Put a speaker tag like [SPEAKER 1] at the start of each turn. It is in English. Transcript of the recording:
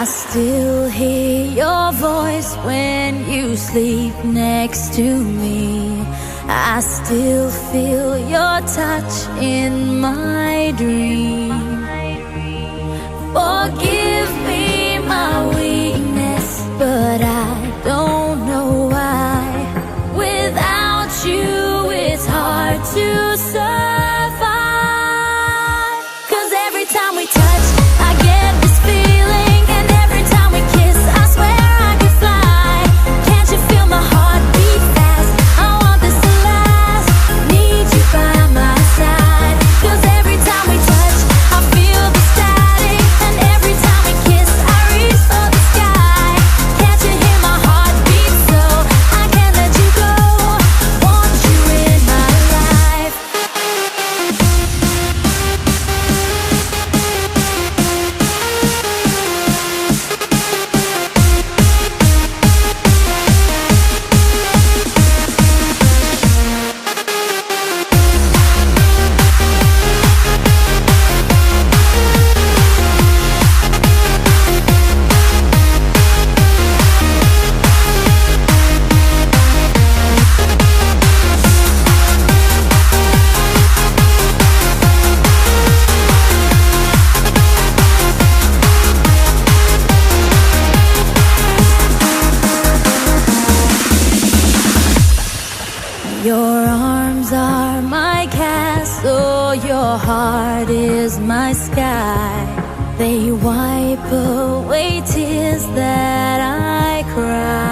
[SPEAKER 1] I still hear your voice when you sleep next to me. I still feel your touch in my dream. Forgive me my weakness, but I don't know why. Without you, it's hard to survive. 'Cause every time we touch, I get this feeling, and every time we kiss, I swear I could fly. Can't you feel my heart beat fast? I want this to last. Need you by my side. 'Cause every time we touch, I feel the static, and every time we kiss, I reach for the sky. Can't you hear my heart beat? So I can't let you go. Want you in my life. Your arms are my castle, your heart is my sky. They wipe away tears that I cry.